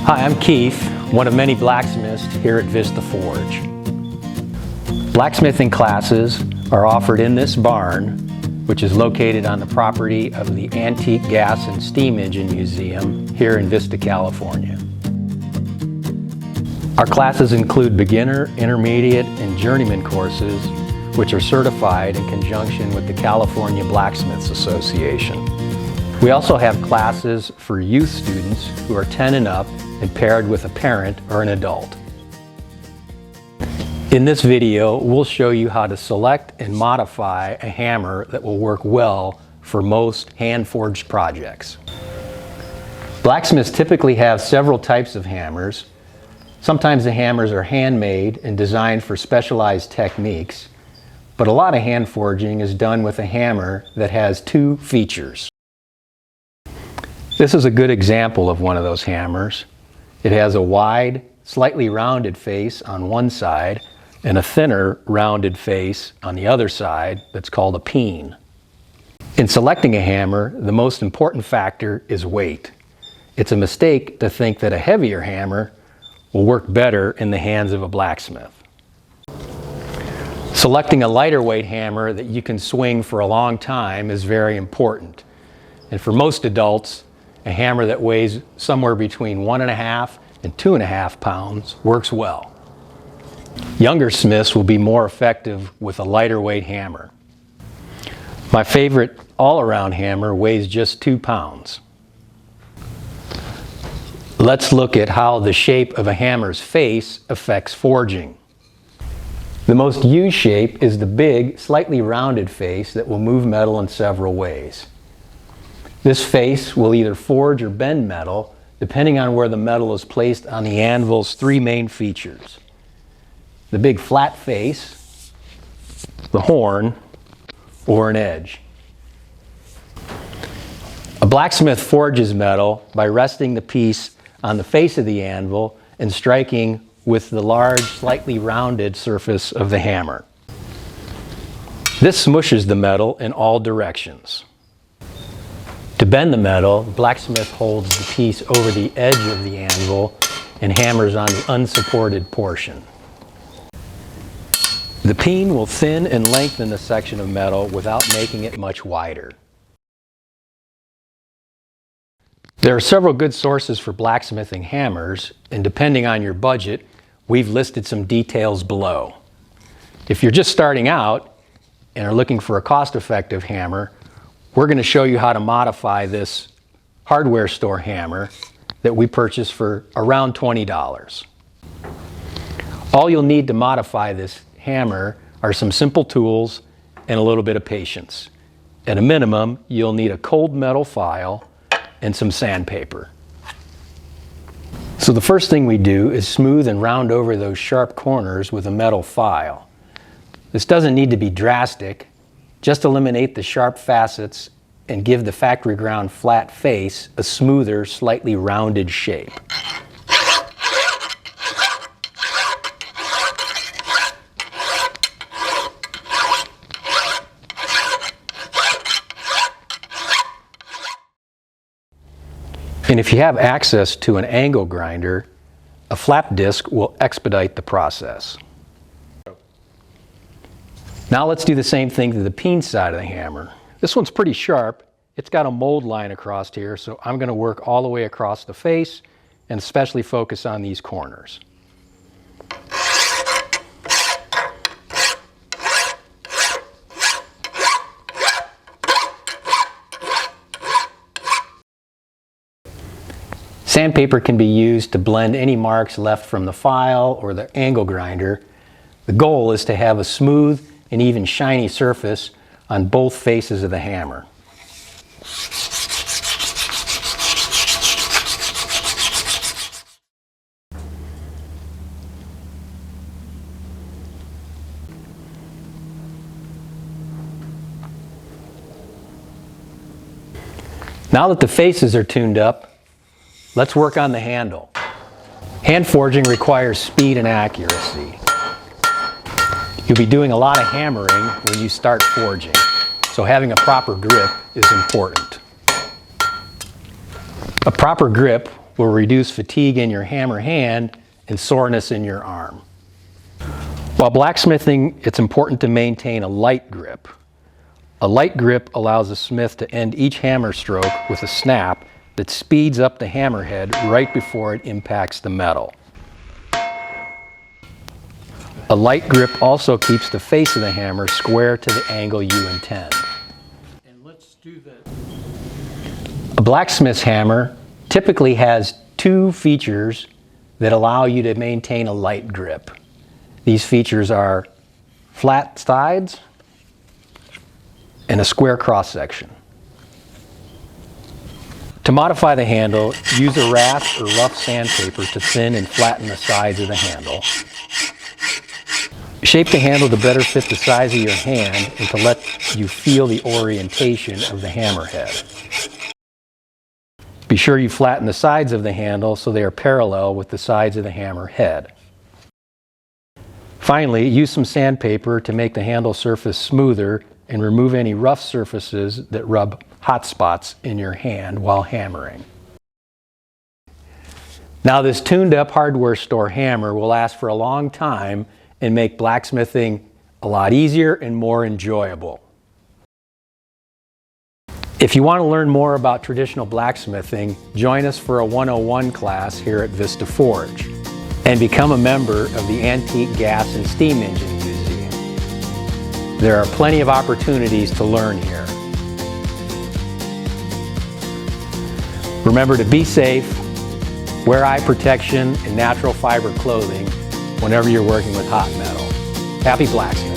Hi, I'm Keith, one of many blacksmiths here at Vista Forge. Blacksmithing classes are offered in this barn, which is located on the property of the Antique Gas and Steam Engine Museum here in Vista, California. Our classes include beginner, intermediate, and journeyman courses, which are certified in conjunction with the California Blacksmiths Association. We also have classes for youth students who are 10 and up and paired with a parent or an adult. In this video, we'll show you how to select and modify a hammer that will work well for most hand-forged projects. Blacksmiths typically have several types of hammers. Sometimes the hammers are handmade and designed for specialized techniques, but a lot of hand forging is done with a hammer that has two features. This is a good example of one of those hammers. It has a wide, slightly rounded face on one side and a thinner, rounded face on the other side that's called a peen. In selecting a hammer, the most important factor is weight. It's a mistake to think that a heavier hammer will work better in the hands of a blacksmith. Selecting a lighter weight hammer that you can swing for a long time is very important. And for most adults, a hammer that weighs somewhere between 1.5 and 2.5 pounds works well. Younger smiths will be more effective with a lighter weight hammer. My favorite all-around hammer weighs just 2 pounds. Let's look at how the shape of a hammer's face affects forging. The most used shape is the big, slightly rounded face that will move metal in several ways. This face will either forge or bend metal, depending on where the metal is placed on the anvil's three main features: the big flat face, the horn, or an edge. A blacksmith forges metal by resting the piece on the face of the anvil and striking with the large, slightly rounded surface of the hammer. This smushes the metal in all directions. To bend the metal, the blacksmith holds the piece over the edge of the anvil and hammers on the unsupported portion. The peen will thin and lengthen the section of metal without making it much wider. There are several good sources for blacksmithing hammers, and depending on your budget, we've listed some details below. If you're just starting out and are looking for a cost-effective hammer, we're going to show you how to modify this hardware store hammer that we purchased for around $20. All you'll need to modify this hammer are some simple tools and a little bit of patience. At a minimum, you'll need a cold metal file and some sandpaper. So the first thing we do is smooth and round over those sharp corners with a metal file. This doesn't need to be drastic. Just eliminate the sharp facets and give the factory ground flat face a smoother, slightly rounded shape. And if you have access to an angle grinder, a flap disc will expedite the process. Now let's do the same thing to the peen side of the hammer. This one's pretty sharp. It's got a mold line across here, so I'm going to work all the way across the face and especially focus on these corners. Sandpaper can be used to blend any marks left from the file or the angle grinder. The goal is to have a smooth and even shiny surface on both faces of the hammer. Now that the faces are tuned up, let's work on the handle. Hand forging requires speed and accuracy. You'll be doing a lot of hammering when you start forging, so having a proper grip is important. A proper grip will reduce fatigue in your hammer hand and soreness in your arm. While blacksmithing, it's important to maintain a light grip. A light grip allows the smith to end each hammer stroke with a snap that speeds up the hammerhead right before it impacts the metal. A light grip also keeps the face of the hammer square to the angle you intend. And let's do that. A blacksmith's hammer typically has two features that allow you to maintain a light grip. These features are flat sides and a square cross section. To modify the handle, use a rasp or rough sandpaper to thin and flatten the sides of the handle. Shape the handle to better fit the size of your hand and to let you feel the orientation of the hammerhead. Be sure you flatten the sides of the handle so they are parallel with the sides of the hammer head. Finally, use some sandpaper to make the handle surface smoother and remove any rough surfaces that rub hot spots in your hand while hammering. Now, this tuned-up hardware store hammer will last for a long time and make blacksmithing a lot easier and more enjoyable. If you want to learn more about traditional blacksmithing, join us for a 101 class here at Vista Forge and become a member of the Antique Gas and Steam Engine Museum. There are plenty of opportunities to learn here. Remember to be safe, wear eye protection and natural fiber clothing whenever you're working with hot metal. Happy blacksmithing!